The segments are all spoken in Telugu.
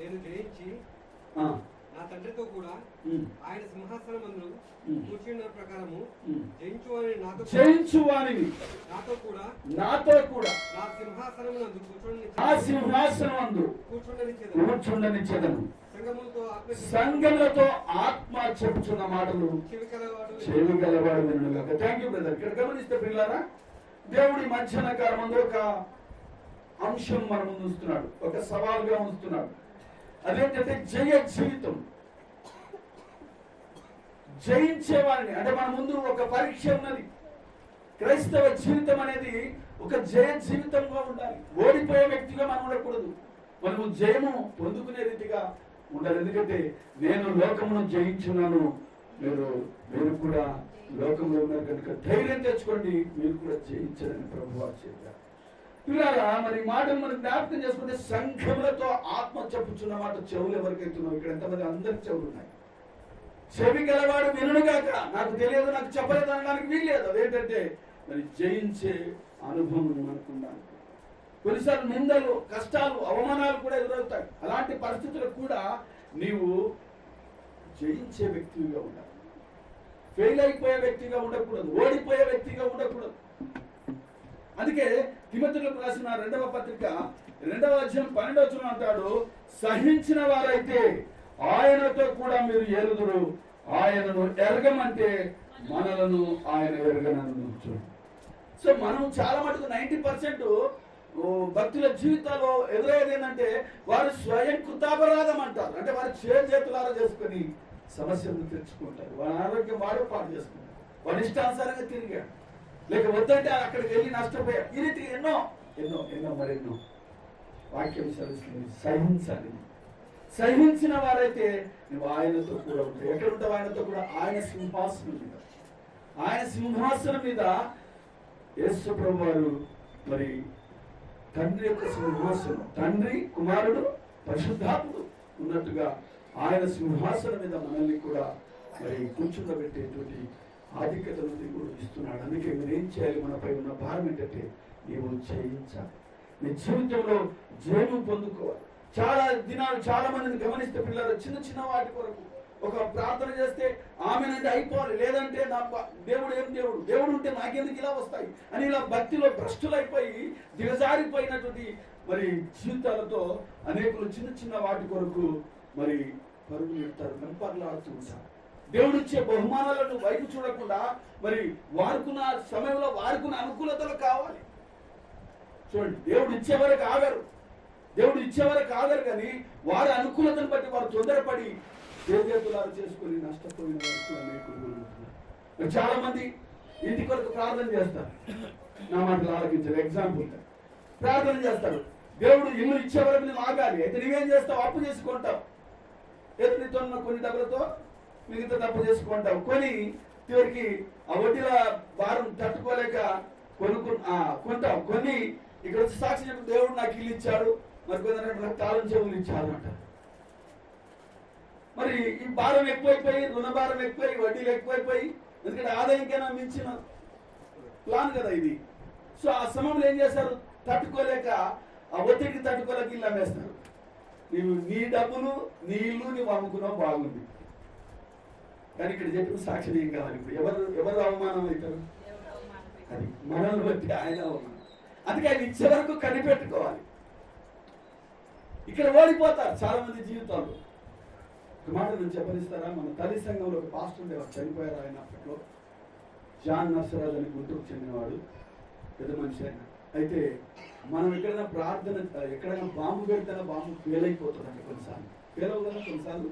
నేను జయించి నా తండ్రితో కూడా ఆయన సింహాసనమందు కూర్చున్న ప్రకారము జయించువాని నాతో కూడా నా సింహాసనమందు కూర్చుండనిచ్చేదను. సంఘములతో ఆత్మ చెప్పుచున్న మాటలు చెవి గలవాడు వినుగాక. Thank you brother. ఇక్కడ గమనిస్తే పిల్లారా, దేవుడి మధ్యాహ్న కాలంలో ఒక అంశం మన ముందు ఉంచుతున్నాడు, ఒక సవాల్గా ఉంచుతున్నాడు. అదేంటంటే జయ జీవితం. జయించేవాడిని అంటే మన ముందు ఒక పరీక్ష ఉన్నది. క్రైస్తవ జీవితం అనేది ఒక జయ జీవితంగా ఉండాలి. ఓడిపోయే వ్యక్తిగా మనం ఉండకూడదు. మనము జయము పొందుకునే రీతిగా ఉండాలి. ఎందుకంటే నేను లోకమును జయించున్నాను, మీరు కూడా లోకంలో ఉన్నారు కనుక ధైర్యం తెచ్చుకోండి, మీరు కూడా జయించాలని ప్రభువు చెప్పారు. పిల్లరా, మరి మాటలు మనం జ్ఞాపకం చేసుకుంటే సంఘములతో ఆత్మ చెప్పుచున్న మాట చెవులు ఎవరికైతున్నావు? ఇక్కడ ఎంతమంది అందరికి చెవులు ఉన్నాయి. చెవి గలవాడు వినుగాక. నాకు తెలియదు, నాకు చెప్పలేదు అనడానికి వీల్లేదు. అదేంటంటే మరి జయించే అనుభవం మనకు ఉండాలి. కొన్నిసార్లు నిందలు, కష్టాలు, అవమానాలు కూడా ఎదురవుతాయి. అలాంటి పరిస్థితులకు కూడా నీవు జయించే వ్యక్తిగా ఉండాలి. ఫెయిల్ అయిపోయే వ్యక్తిగా ఉండకూడదు, ఓడిపోయే వ్యక్తిగా ఉండకూడదు. అందుకే తిమోతిలకు రాసిన 2వ పత్రిక 2వ అధ్యాయం 12వ వచనం అంటాడు, సహించిన వారైతే ఆయనతో కూడా మీరు ఏలుదురు, ఆయనను ఎరగమంటే మనలను ఆయన ఎరగనను. సో మనం చాలా మటుకు 90% భక్తుల జీవితాల్లో ఎదురయ్యేది ఏంటంటే వారు స్వయం కృతాపరాధం అంటారు. అంటే వారు చేతులారా చేసుకుని సమస్యలను తెచ్చుకుంటారు. వారి ఆరోగ్యం వాడే పాటు చేసుకుంటారు. వారి ఇష్టానుసారంగా తిరిగాడు, లేక వద్దంటే అక్కడికి వెళ్ళి నష్టపోయాడు. ఈ రీతి ఎన్నో ఎన్నో ఎన్నో మరెన్నో వాక్యం సరిస్తుంది. సహించాలి. సహించిన వారైతే నువ్వు ఆయనతో కూడా ఉంటావు. ఎక్కడ ఉంటావు? ఆయనతో కూడా. ఆయన సింహాసనం మీద, ఆయన సింహాసనం మీద యేసు ప్రభు వారు మరి తండ్రి యొక్క సింహాసనం, తండ్రి, కుమారుడు, పరిశుద్ధాత్ముడు ఉన్నట్టుగా ఆయన సింహాసనం మీద మనల్ని కూడా మరి కూర్చుండబెట్టేటువంటి ఆధిక్యతను దేవుడు ఇస్తున్నాడు. అందుకే మీరేం చేయాలి? మనపై ఉన్న భారం ఏంటంటే నీవు జయించాలి. నీ జీవితంలో జయము పొందుకోవాలి. చాలా దినాలు చాలా మందిని గమనిస్తే పిల్లలు చిన్న చిన్న వాటి కొరకు ఒక ప్రార్థన చేస్తే ఆమెనంటే అయిపోవాలి, లేదంటే నా దేవుడు ఏం దేవుడు ఉంటే నాకెందుకు ఇలా వస్తాయి అని ఇలా భక్తిలో భ్రష్టులైపోయి దిగజారిపోయినటువంటి మరి జీవితాలతో అనేకులు చిన్న చిన్న వాటి కొరకు మరి పరుగులు పెడతారు, వెంపర్లాడుతూ ఉంటారు. దేవుడు ఇచ్చే బహుమానాలను వైపు చూడకుండా మరి వారుకున్న సమయంలో వారుకున్న అనుకూలతలు కావాలి. చూడండి, దేవుడు ఇచ్చేవరకు ఆగరు కానీ వారి అనుకూలతను బట్టి వారు తొందరపడి చేతులారు చేసుకుని నష్టపోయిన వరకు అనేకులు. చాలా మంది ఇంటి కొరకు ప్రార్థన చేస్తారు. నా మాటలు ఆలోచించారు. ఎగ్జాంపుల్ ప్రార్థన చేస్తారు, దేవుడు ఇల్లు ఇచ్చే వరకు నువ్వు ఆగాలి. అయితే నువ్వేం చేస్తావు? అప్పు చేసుకుంటావు. ఏదో నీతో కొన్ని డబ్బులతో మిగతా తప్పు చేసుకుంటావు. కొని చివరికి ఆ వడ్డీల భారం తట్టుకోలేక కొంటావు. కొన్ని ఇక్కడ వచ్చి సాక్షి చెప్పి దేవుడు నాకు ఇల్లు ఇచ్చాడు, మరి కొందరు తాళం చెవులు ఇచ్చాడు అంట. మరి ఈ భారం ఎక్కువైపోయి, రుణ భారం ఎక్కువై, వడ్డీలు ఎక్కువైపోయి, ఎందుకంటే ఆదాయంకైనా మించిన ప్లాన్ కదా ఇది. సో ఆ సమయంలో ఏం చేస్తారు? తట్టుకోలేక, ఆ ఒత్తిడికి తట్టుకోలేక ఇల్లు అమ్మేస్తారు. నీవు నీ డబ్బులు, నీ ఇల్లు నీవు అమ్ముకున్నావు, బాగుంది. కానీ ఇక్కడ చెప్పిన సాక్షి ఏం కావాలి? ఇప్పుడు ఎవరు అవమానం అవుతారు? అది మనల్ని బట్టి ఆయన అవమానం. అందుకే ఆయన ఇచ్చే వరకు కనిపెట్టుకోవాలి. ఇక్కడ ఓడిపోతారు చాలా మంది జీవితాలు. ఒక మాట నేను చెప్పనిస్తారా? మన తల్లి సంఘంలో ఒక పాస్టర్ ఉండేవాడు, చనిపోయారు ఆయన అప్పట్లో. జాన్ నర్సరాజు అని గుంటూరుకు చెందినవాడు, పెద్ద మనిషి ఆయన. అయితే మనం ఎక్కడైనా ప్రార్థన, ఎక్కడైనా బాంబు పెడితేనే బాంబు ఫెయిల్ అయిపోతుంది అంటే కొన్నిసార్లు ఫెయిల్ అవుతుందా కొన్నిసార్లు.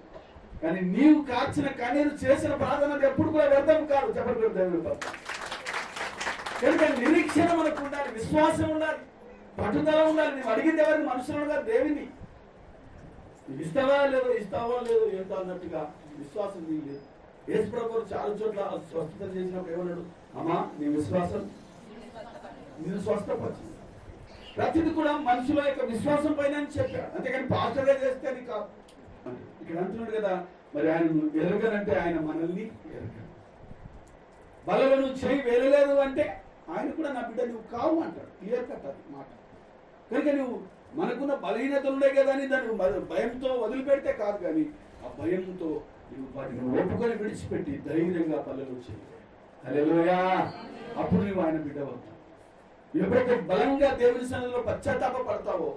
కానీ నీవు కార్చిన కన్నీరు చేసిన ప్రార్థన ఎప్పుడు కూడా వ్యర్థం కాదు. చెప్పకూడదు దేవుడు. కనుక నిరీక్షణ మనకు ఉండాలి, విశ్వాసం ఉండాలి, పట్టుదల ఉండాలి. నువ్వు అడిగింది ఎవరిని? మనుషులుగా దేవుని. ఇస్తావో లేదో ఏంటో అన్నట్టుగా విశ్వాసం లేదు. యేసు ప్రభువు చాలా చోట్ల స్వస్థత చేసినప్పుడు ఏమన్నాడు? అమ్మా, నీ విశ్వాసం నేను స్వస్థపరిచింది. ప్రతిది కూడా మనుషుల యొక్క విశ్వాసం పైన అని చెప్పాడు. అంతేకాని పాస్టర్గా చేస్తే అది కాదు. ఇక్కడ అంటున్నాడు కదా, మరి ఆయన ఎరగనంటే ఆయన మనల్ని ఎరగను. బలలో నువ్వు చేయి వేయలేదు అంటే ఆయన కూడా నా బిడ్డ నువ్వు కావు అంటాడు. క్లియర్ కట్ అది మాట. కనుక నువ్వు మనకున్న బలహీనతలు ఉన్నాయి కదా అని దాన్ని భయంతో వదిలిపెడితే కాదు, కానీ ఆ భయంతో నువ్వు వాటిని ఒప్పుకొని విడిచిపెట్టి ధైర్యంగా పల్లెలు చేయాలి. హల్లెలూయా. అప్పుడు నువ్వు ఆయన బిడ్డవవుతావు. ఎప్పుడైతే బలంగా దేవుని సన్నిధిలో పశ్చాత్తాప పడతావో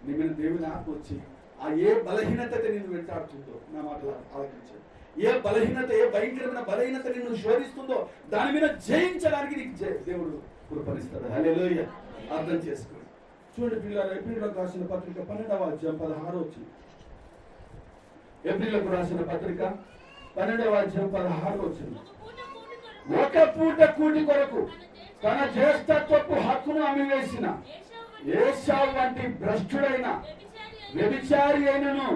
నీ మీద దేవుని ఆత్మ వచ్చి ఆ ఏ బలహీనత నిన్ను వెంటాడుతుందో, నా మాటలు ఆలోచించండి, ఏ బలహీనత, ఏ భయంకరమైన బలహీనత నిన్ను శోధిస్తుందో దాని మీద జయించడానికి నీకు దేవుడు కృపనిస్తాడు. హల్లెలూయా. అర్థం చేసుకోండి. చూడండి పిల్లలు, ఏప్రిల్లోకి రాసిన పత్రిక 12వ అధ్యాయం 16వ వచనం. ఏప్రిల్లోకి రాసిన పత్రిక 12వ అధ్యాయం 16వ వచనం. ఒక పూట కూటి కొరకు తన జ్యేష్ఠత్వపు హక్కును అమ్మివేసిన ఏశావు వంటి భ్రష్టుడైన వ్యభిచారి అయినను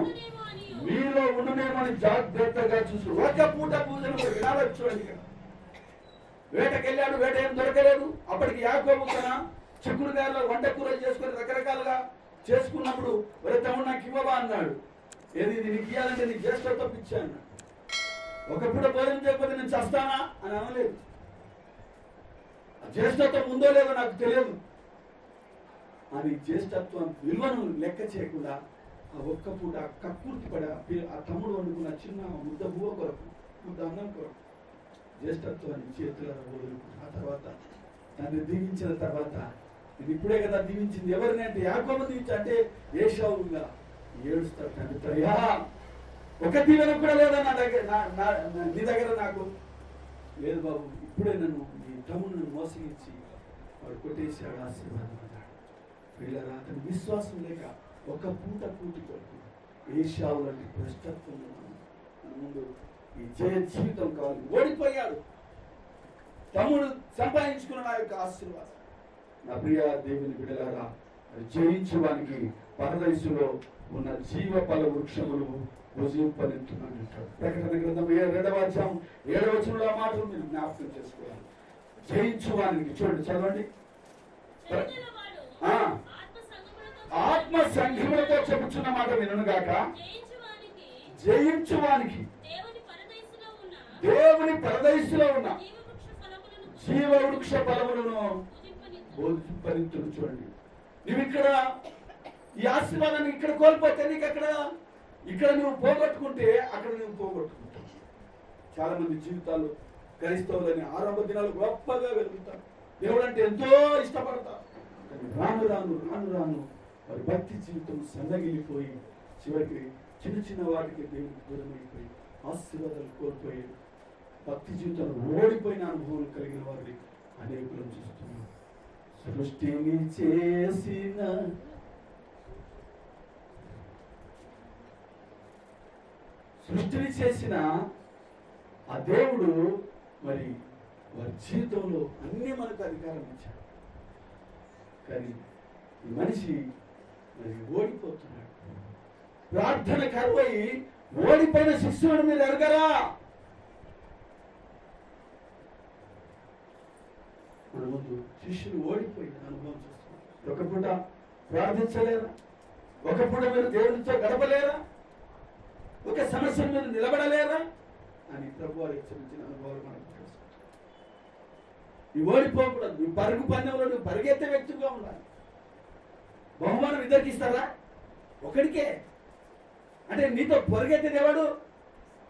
మీలో ఉండునేమో అని జాగ్రత్తగా చూసు. ఒక పూట పూజను వినాలి. చూడండి, వేటకెళ్ళాడు, వేట ఏం దొరకలేదు. అప్పటికి యాకోబు తన చిక్కుడుగాయలో వంట కూర చేసుకుని రకరకాలుగా చేసుకున్నప్పుడు ఒరే తమ్ముడు నాకు ఇవ్వవా అన్నాడు. ఏది ఇది నీకు ఇవ్వాలంటే నీకు జ్యేష్ఠత్వం ఇచ్చా అన్నాడు. ఒక పూట భోజనం చేయకపోతే నేను చస్తానా అని అనలేదు. జ్యేష్ఠత్వం ఉందో లేదో నాకు తెలియదు అని జ్యేష్ఠత్వం విలువను లెక్క చేయకుండా ఆ ఒక్క పూట కక్కుర్తి పడి ఆ తమ్ముడు వండుకున్న చిన్న ముద్ద బువ్వ కొరకు, ముద్ద అన్నం కొరకు జ్యేష్ఠత్వాన్ని చేతుల వదులుకుని ఆ తర్వాత దాన్ని దీవించిన తర్వాత, ఇది ఇప్పుడే కదా దీవించింది ఎవరిని అంటే యాకోబు దీవించి, అంటే ఏశావుగా ఏడుస్తాడు. తండ్రి తయ్యా ఒక దీవెన కూడా లేదా నా దగ్గర, నీ దగ్గర నాకు లేదు బాబు, ఇప్పుడే నన్ను నీ తమ్ముడిని మోసగించి వాడు కొట్టేశాడు, ఆశీర్వాదం అన్నాడు. వీళ్ళరా అతని విశ్వాసం లేక ఒక పూట కూటి కొరకు ఏశావు లాంటి భ్రష్టత్వం ముందు ఈ జయ జీవితం కావాలి. ఓడిపోయాడు. తమ్ముడు సంపాదించుకున్న నా యొక్క ఆశీర్వాదం. నా ప్రియ దేవుని బిడ్డలారా, జయించడానికి పరదేశంలో ఉన్న జీవ ఫల వృక్షములు భుజింపనిస్తున్నాడు. ప్రకటన గ్రంథం 2వ అధ్యాయం 7వ వచనంలో ఆ మాటలు మీరు జ్ఞాపకం చేసుకోవాలి. జయించువానికి చూడండి, చదవండి. ఆత్మ సంఘములతో చెప్పుచున్న మాట వినుగాక, జయించువానికి దేవుని పరదేశంలో ఉన్న జీవ వృక్ష ఫలములను భోజింపనిత్తును. చూడండి, నువ్వు ఇక్కడ ఈ ఆశీర్వాదాన్ని ఇక్కడ కోల్పోతే నీకు ఇక్కడ నువ్వు పోగొట్టుకుంటే అక్కడ నువ్వు పోగొట్టుకుంటావు. చాలా మంది జీవితాలు క్రైస్తవులని ఆరంభ దినాలు గొప్పగా వెలుగుతారు, దేవుడు అంటే ఎంతో ఇష్టపడతారు. కానీ రాను రాను రాను రాను వారి భక్తి జీవితం సన్నగిలిపోయి చివరికి చిన్న చిన్న వాటికి దేవుడికి దూరం అయిపోయి ఆశీర్వాదాలు కోల్పోయి భక్తి జీవితంలో ఓడిపోయిన అనుభవాలు కలిగిన వారిని అనేకులను చూస్తున్నాం. సృష్టిని చేసిన ఆ దేవుడు మరి వారి జీవితంలో అన్ని మనకు అధికారం ఇచ్చాడు. కానీ ఈ మనిషి మరి ఓడిపోతున్నాడు. ప్రార్థన కరువై ఓడిపోయిన శిష్యులను మీరు ఎరగరా? మన ముందు శిష్యులు ఓడిపోయిన అనుభవం చూస్తున్నారు. ఒక పూట ప్రార్థించలేరా? ఒక పూట మీరు దేవునితో గడపలేరా? ఒక సమస్య మీద నిలబడలేరా అని ప్రభు వారు హెచ్చరించిన అనుభవాలు మనకు తెలుసుకుంటాం. నువ్వు ఓడిపోకూడదు. నువ్వు పరుగు పందెంలో నువ్వు పరిగెత్తే వ్యక్తిగా ఉండాలి. బహుమానం ఇద్దరికి ఇస్తారా? ఒకడికే. అంటే నీతో పరిగెత్తేది ఎవడు?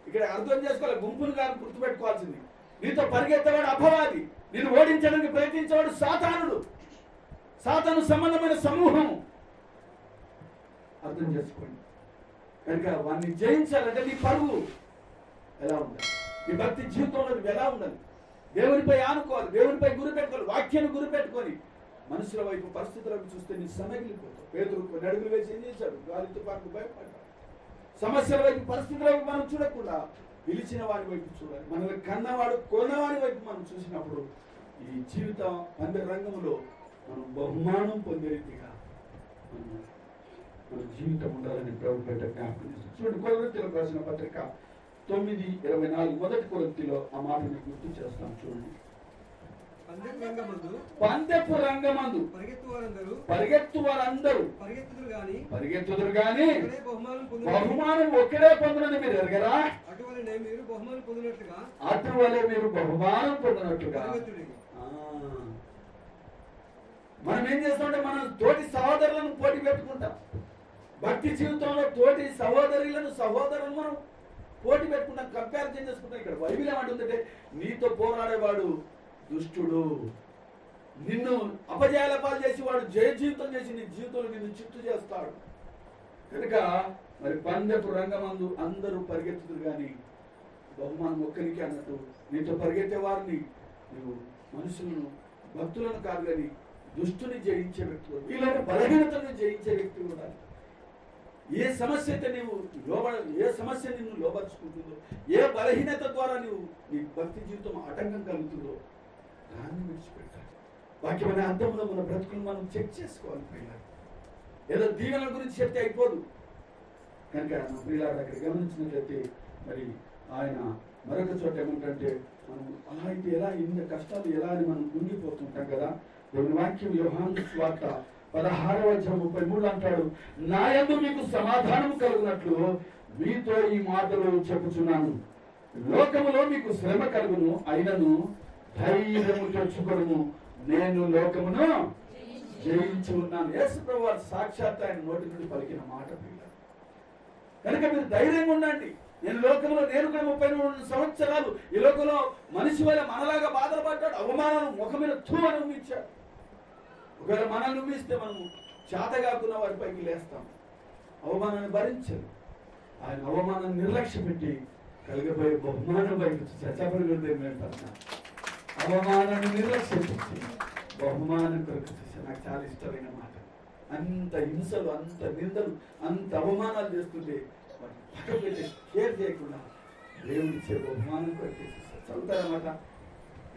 ఇక్కడ అర్థం చేసుకోవాలి, గుంపును కాదు గుర్తుపెట్టుకోవాల్సింది. నీతో పరిగెత్తేవాడు అపవాది, నిన్ను ఓడించడానికి ప్రయత్నించేవాడు సాతానుడు, సాతాను సంబంధమైన సమూహం. అర్థం చేసుకోండి. కనుక వాడిని జయించాలంటే నీ పరుగు ఎలా ఉండాలి, నీ భక్తి జీవితంలో నువ్వు ఎలా ఉండాలి, దేవునిపై ఆనుకోవాలి, దేవునిపై గురి పెట్టుకోవాలి, వాక్యాన్ని గురి పెట్టుకొని మనుషుల వైపు పరిస్థితులకు చూస్తే నీ సన్నగిలిపోతావు. పేతురు కొన్ని అడుగులు వేసి ఏం చేశాడు? గాలి తుఫానుకు భయపడ్డాడు. సమస్యల వైపు పరిస్థితుల వైపు మనం చూడకుండా పిలిచిన వారి వైపు చూడాలి. మనల్ని కన్నవాడు కొన్నవారి వైపు మనం చూసినప్పుడు ఈ జీవిత పందె రంగంలో మనం బహుమానం పొందే రీతిగా మన జీవితం ఉండాలని ప్రభు పేట జ్ఞాపకం చేస్తాం. చూడండి, కొరింథీయులకు రాసిన పత్రిక 9:24 మొదటి కొరింథీయులో ఆ మాటని గుర్తు చేస్తాం. చూడండి, పందెపు రంగమందు పరిగెత్తు వారందరూ పరిగెత్తుదురు గాని బహుమానం ఒక్కడే పొందునని మీరు ఎరగరా? అటువలే మీరు బహుమానం పొందినట్లుగా మనం ఏం చేస్తామంటే మనం తోటి సహోదరులను పోటీ పెట్టుకుంటాం. భక్తి జీవితంలో తోటి సహోదరులను మనం పోటీ పెట్టుకుంటాం, కంపారిజన్ చేసుకుంటాం. ఇక్కడ బైబిల్ ఏమంటుందంటే నీతో పోరాడేవాడు దుష్టుడు, నిన్ను అపజయాల పాలు చేసి వాడు జయ జీవితం చేసి నీ జీవితంలో నిన్ను చిత్తు చేస్తాడు. కనుక మరి పందెపు రంగమందు అందరూ పరిగెత్తుదురు కానీ బహుమానం ఒక్కరికి అన్నట్టు నీతో పరిగెత్తే వారిని నువ్వు మనుషులను భక్తులను కాదు కానీ దుష్టుని జయించే వ్యక్తులు, వీళ్ళని బలహీనతను జయించే వ్యక్తి ఉండాలి. ఏ సమస్య అయితే ఏ సమస్య నిన్ను లోపరుచుకుంటుందో, ఏ బలహీనత ద్వారా నీ భక్తి జీవితం ఆటంకం కలుగుతుందో దాన్ని విడిచిపెట్టాలి. వాక్యమైన అర్థంలో మన బ్రతుకులు మనం చెక్ చేసుకోవాలి. ప్రియులారా, ఏదో దీవెనల గురించి చెప్తే అయిపోదు. కనుక మన ప్రియులారా దగ్గర గమనించినట్లయితే మరి ఆయన మరొక చోట ఏమంటే మనం అలా అయితే ఎలా ఇన్ని కష్టాలు ఎలా అని మనం కుంగిపోతుంటాం కదా. దేవుని వాక్యం యోహాను సువార్త 16:33 అంటాడు, నా యందు మీకు సమాధానం కలుగునట్లు మీతో ఈ మాటలు చెప్పుచున్నాను. లోకములో మీకు శ్రమ కలుగును, అయినను ధైర్యము తెచ్చుకొనుము, నేను లోకమును జయించి ఉన్నాను. యేసు ప్రభువు సాక్షాత్ ఆయన నోటి నుండి పలికిన మాట. కనుక మీరు ధైర్యంగా ఉండండి. నేను లోకంలో నేను కూడా 33 సంవత్సరాలు ఈ లోకంలో మనిషి వల్ల మనలాగా బాధలు పడ్డాడు, అవమానాలు ముఖం మీద తూ అని ఉమ్మించాడు. ఒకవేళ మనల్ని ఉమ్మిస్తే మనము చేతగాకున్న వారిపైకి లేస్తాం. అవమానాన్ని భరించదు. ఆయన అవమానాన్ని నిర్లక్ష్య పెట్టి కలిగిపోయే బహుమానం వైపు చచ్చపడుతుంది. అవమానాన్ని నిర్లక్ష్యం పెట్టి బహుమానం కొరకు చూసి నాకు చాలా ఇష్టమైన మాట. అంత హింసలు, అంత నిందలు, అంత అవమానాలు చేస్తుంటే పక్క పెట్టి షేర్ చేయకుండా దేవుడిచ్చే బహుమానం కొరకు చదువుతారన్నమాట.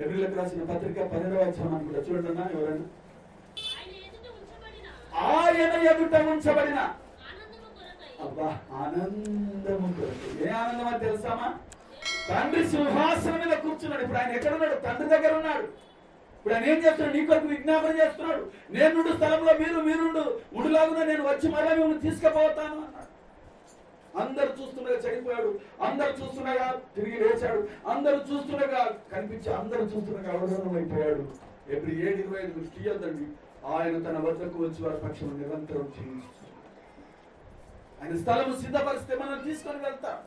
ఎబ్రిలకు రాసిన పత్రిక 12వ అధ్యాయం కూడా చూడండి. ఎవరైనా ఆయన ఎదుట ఉంచబడిన అబ్బా ఆనందము కొరకు. ఏ ఆనందం అని తెలుసామా? తండ్రి సింహాసనం మీద కూర్చున్నాడు. ఇప్పుడు ఆయన ఎక్కడ ఉన్నాడు? తండ్రి దగ్గర ఉన్నాడు. ఇప్పుడు ఆయన ఏం చేస్తున్నాడు? నీ కొరకు విజ్ఞాపన చేస్తున్నాడు. నేనుండు స్థలంలో మీరుండు ఉండులాగున నేను వచ్చి మళ్ళీ మిమ్మల్ని తీసుకుపోతాను అన్నాడు. అందరు చూస్తుండగా చనిపోయాడు, అందరు చూస్తుండగా తిరిగి లేచాడు, అందరూ చూస్తుండగా కనిపించి అందరూ చూస్తుండగా అవరోధం అయిపోయాడు. ఎప్పుడు 7:25 తీయొద్దండి. ఆయన తన వద్దకు వచ్చి వారి పక్షం నిరంతరం జీవిస్తున్నాడు. ఆయన స్థలము సిద్ధపరిస్తే మనం తీసుకొని వెళ్తాం.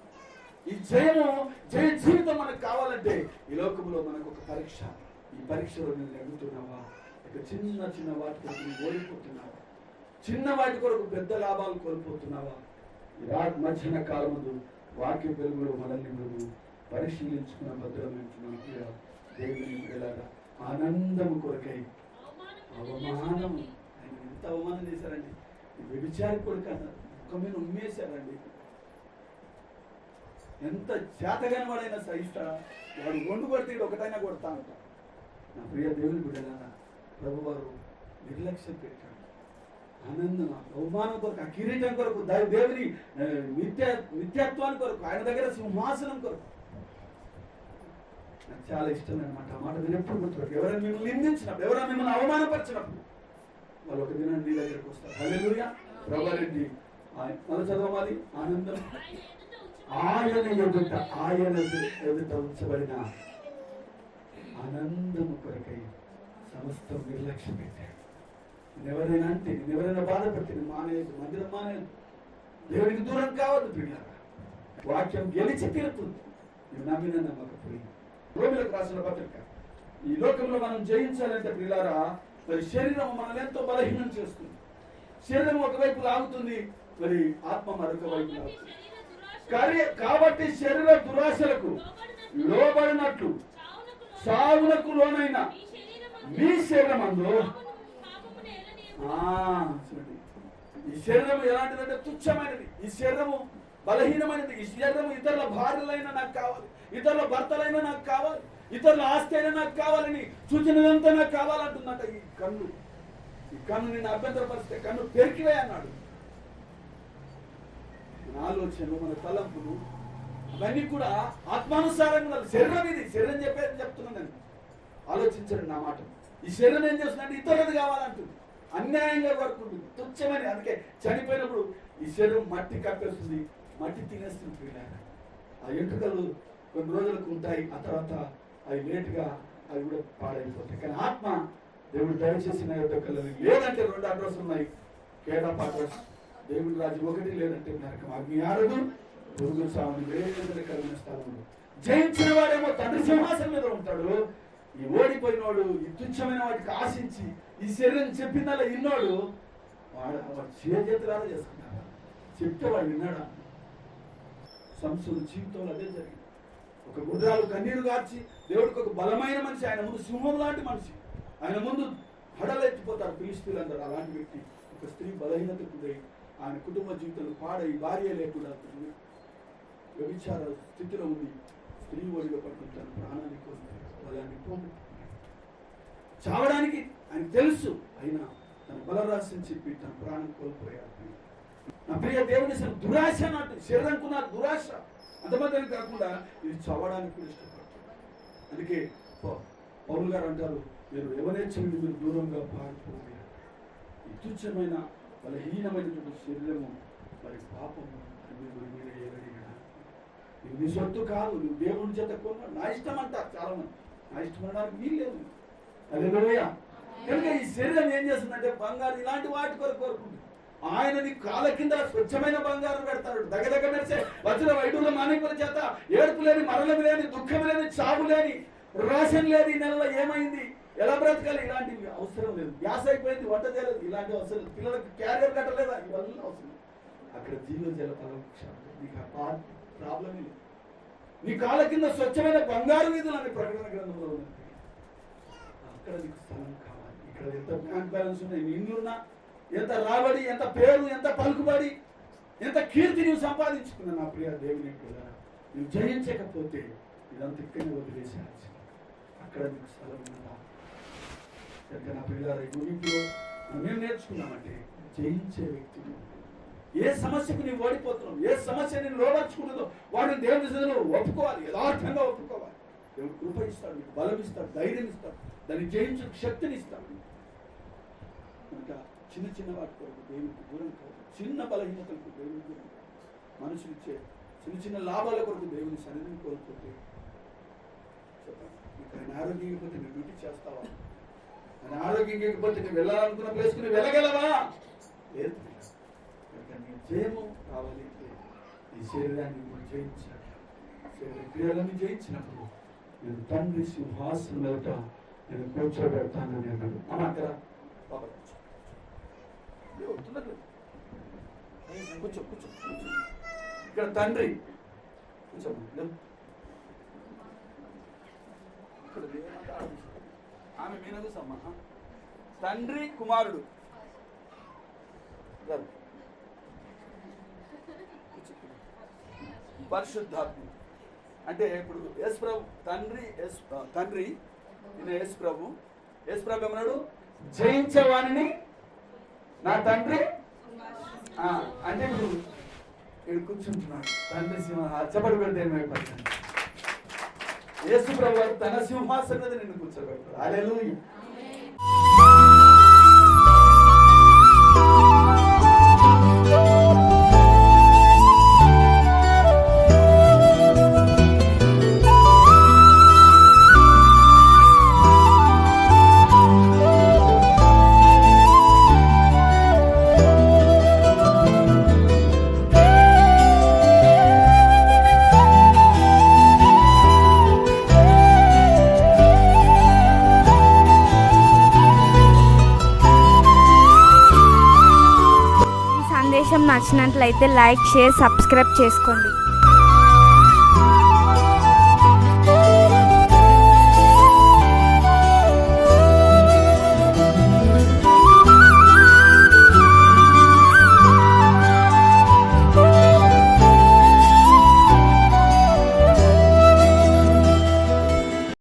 ఈ జయ జీవితం మనకు కావాలంటే ఈ లోకంలో మనకు ఒక పరీక్ష. ఈ పరీక్షలో నేను ఎదుగుతున్నావా? ఇక చిన్న వాటి కొరకు నువ్వు ఓడిపోతున్నావా? చిన్న వాటి కొరకు పెద్ద లాభాలు కోల్పోతున్నావా? ఈ మధ్యాహ్న కాలం ముందు వాక్య వెలుగులో మనల్ని మేము పరిశీలించుకున్న భద్రమైన దేవుని ఎలాగా ఆనందము కొరకై అవమానం. ఆయన ఎంత అవమానం చేశారండి. వ్యభిచారి కొడుకు అన్నారు, ముఖం మీద ఉమ్మేశారండి. ఎంత చేతగాని వాడైనా సహిస్తాడా? వాడు ఒండు కొడితే ఒకటైనా కొడతా ఉంటా. నా ప్రియ దేవుని బిడ్డలారా, ప్రభు వారు నిర్లక్ష్యం పెట్టాడు. ఆనందం, అవమానం కొరకు, ఆ కిరీటం కొరకు, దేవుని నిత్యత్వాన్ని కొరకు, ఆయన దగ్గర సింహాసనం కొరకు. నాకు చాలా ఇష్టం అనమాట. ఆ మాట మీరు ఎప్పుడు గుర్తుపెట్టు. ఎవరైనా మిమ్మల్ని నిందించినప్పుడు, ఎవరైనా మిమ్మల్ని అవమానపరిచినప్పుడు వాళ్ళు ఒక దినం నీ దగ్గరకు వస్తారు. హల్లెలూయా. ప్రభారెడ్డి మనం చదవాలి. ఆనందం ఆయన ఎదుట ఉంచబడిన ఆనందము కొరకై సమస్తం నిర్లక్ష్యం పెట్టాడు. ఎవరైనా అంటే ఎవరైనా బాధపడితే మానేది, మందిరం మానేది, దేవునికి దూరం కావద్దు. పిల్లరా, వాక్యం గెలిచి తీరుతుంది. నువ్వు నమ్మిన నమ్మకపోయి. రోమిలకు రాసిన పత్రిక. ఈ లోకంలో మనం జయించాలంటే పిల్లారా, మరి శరీరం మనల్ని ఎంతో బలహీనం చేస్తుంది. శరీరం ఒకవైపు లాగుతుంది, మరి ఆత్మ మరొక వైపు లాగుతుంది. కాబట్టి శరీర దురాశలకు లోబడినట్లు సావులకు లోనైన మీ శరీరమందు, ఈ శరీరం ఎలాంటిదంటే తుచ్చమైనది. ఈ శరీరము బలహీనమైనది. ఈ శరీరము ఇతరుల భార్యలైనా నాకు కావాలి, ఇతరుల భర్తలైనా నాకు కావాలి, ఇతరుల ఆస్తి అయినా నాకు కావాలని సూచనలంతా నాకు కావాలంటుందట. ఈ కన్ను నిన్ను అభ్యంతరపరిస్తే కన్ను పెరికివే అన్నాడు. మన ఆలోచనలు, మన తలంపులు అవన్నీ కూడా ఆత్మానుసారంగా శరీరం, ఇది శరీరం చెప్తున్నాను నేను. ఆలోచించండి నా మాట. ఈ శరీరం ఏం చేస్తుందంటే ఇతరులది కావాలంటుంది, అన్యాయంగా కోరుకుంటుంది, తుచ్చమని. అందుకే చనిపోయినప్పుడు ఈ శరీరం మట్టి కప్పేస్తుంది, మట్టి తినేస్తుంది. పిల్లలు ఆ ఎంట్రుకలు కొన్ని రోజులకు ఉంటాయి, ఆ తర్వాత అవి లేటుగా అవి కూడా పాడైపోతాయి. కానీ ఆత్మ దేవుడు దయచేసి నా యొక్క కలలు లేదంటే 2 అడ్రస్ ఉన్నాయి. కేడప్ అడ్రస్, దేవుడి రాజు 1, లేదంటే నరకం అగ్ని ఆరదు, పురుగు సాగుని వేదన కలిగిన స్థలంలో. జయించిన వాడేమో తండ్రి సింహాసనం మీద ఉంటాడు. ఈ ఓడిపోయినోడు, ఈ తుచ్చమైన వాటికి ఆశించి ఈ శరీరం చెప్పిందల్లా ఇన్నోడు వాడు చేతులారా చేసుకున్నాడు. చెప్తే వాడు విన్నాడా? సంసోను జీవితంలో అదే జరిగింది. ఒక గుడ్రాలు కన్నీరు గార్చి దేవుడికి ఒక బలమైన మనిషి, ఆయన ముందు సింహం లాంటి మనిషి, ఆయన ముందు హడలెత్తిపోతారు ఫిలిష్తీయులందరూ. అలాంటి వ్యక్తి ఒక స్త్రీ బలహీనతకు గురై ఆయన కుటుంబ జీవితంలో పాడై భార్య లేకుండా వ్యభిచార స్థితిలో ఉంది. స్త్రీ ఒడిగా పడుతుంది, తన ప్రాణాన్ని కోల్పోయి బలాన్ని పోగొట్టుకున్నాడు. చావడానికి ఆయన తెలుసు, అయినా తన బలరాశిని చెప్పి తన ప్రాణం కోల్పోయాడు. నా ప్రియ దేవుని దురాశ నాటి శరీరంకున్న దురాశ అంతమంది కాకుండా ఇది చవడానికి కూడా ఇష్టపడతాడు. అందుకే పౌలు గారు అంటారు, మీరు యవనేచ్ఛను మీరు దూరంగా పారిపోయి ఈ తుచ్చమైన బలహీనమైనటువంటి శరీరము మరి పాపము మీరు ఏదడిగా ఇది నీ సొత్తు కాదు, నువ్వు దేవుని చేత కొన్నా. నా ఇష్టం అంటారు చాలా మంది. నా ఇష్టం అనడానికి వీలు లేదు. హల్లెలూయా. కనుక ఈ శరీరం ఏం చేస్తుందంటే బంగారు ఇలాంటి వాటి కొరకు కోరుకుంటుంది. ఆయన నీ కాళ్ళ కింద స్వచ్ఛమైన బంగారం పెడతాడు. దగ్గర మెరిసే వజ్ర వైడూర్ల మాణిక్యుల చేత ఏడుపు లేని, మరణం లేని, దుఃఖం లేని, చావు లేని, రోషన్ లేని ఈ నెలలో ఏమైంది, ఎలా బ్రతకాలి, ఇలాంటివి అవసరం లేదు. గ్యాస్ అయిపోయింది, వంట చేయలేదు, ఇలాంటి అవసరం లేదు. పిల్లలకు క్యారియర్ కట్టలేదా, ఇవన్నీ అవసరం లేదు. అక్కడ జీవన జల నీకు ఆ ప్రాబ్లమే లేదు. నీ కాళ్ళ కింద స్వచ్ఛమైన బంగారు వీధులు అని ప్రకటన గ్రంథంలో ఉన్నది. అక్కడ నీకు స్థలం కావాలి. ఇక్కడ ఎంత బ్యాంక్ బ్యాలెన్స్ ఉన్నాయి, నిన్నున్నా ఎంత రాబడి, ఎంత పేరు, ఎంత పలుకుబడి, ఎంత కీర్తి నువ్వు సంపాదించుకున్నా నా ప్రియ దేవుని కూడా నువ్వు జయించకపోతే ఇదంతా ఇక్కడనే వదిలేసేయాల్సి. అక్కడ నీకు స్థలం ఉన్నదా? కనుక నా పిల్లల గురింపులో మేము నేర్చుకున్నామంటే జయించే వ్యక్తిని ఏ సమస్యకు నీవు ఓడిపోతున్నావు, ఏ సమస్య నేను లోపరుచుకున్నదో వాడిని దేవుని సన్నిధిలో ఒప్పుకోవాలి, యథార్థంగా ఒప్పుకోవాలి. దేవుడు కృప ఇస్తాడు, నీకు బలం ఇస్తాడు, ధైర్యం ఇస్తాడు, దాన్ని జయించే శక్తిని ఇస్తాడు. కనుక చిన్న చిన్న వాటి కొరకు దేవునికి దూరం కాదు, చిన్న బలహీనతలకు దేవునికి దూరం, మనుషులు ఇచ్చే చిన్న చిన్న లాభాల కొరకు దేవుని సన్నిధిని కోల్పోతే చెప్పండి. మీకు ఆయన ఆరోగ్యంగా పోతే నువ్వు డ్యూటీ చేస్తావా? ఆయన ఆరోగ్యంగా పోతే నువ్వు వెళ్ళాలనుకున్న ప్లేస్కి నువ్వు వెళ్ళగలవా? లేదు. నీ జయము కావాలి అంటే ఈ శరీరాన్ని నువ్వు జయించాలి. శరీర క్రియలను జయించినప్పుడు నేను తండ్రి సింహాసనం వెళ్త నేను కూర్చోబెడతానని అన్నాడు. అక్కడ కూర్చో కూర్చో కూర్చో. ఇక్కడ తండ్రి కూర్చో. ఆమె మీనదు సమ్మ తండ్రి కుమారుడు పరిశుద్ధాత్మ అంటే ఇప్పుడు యేసు ప్రభు తండ్రి ఈయన యేసు ప్రభు ఏమన్నాడు? జయించేవాణిని నా తండ్రి అంటే ఇప్పుడు ఇక్కడ కూర్చుంటున్నాడు తండ్రి సింహ అచ్చబడి పెడితే ఏమైపోతుంది? యేసు ప్రభు తన సింహాసనం మీద నిన్ను కూర్చోబెడతాడు. హల్లెలూయా. నచ్చినట్లయితే లైక్, షేర్, సబ్స్క్రైబ్ చేసుకోండి.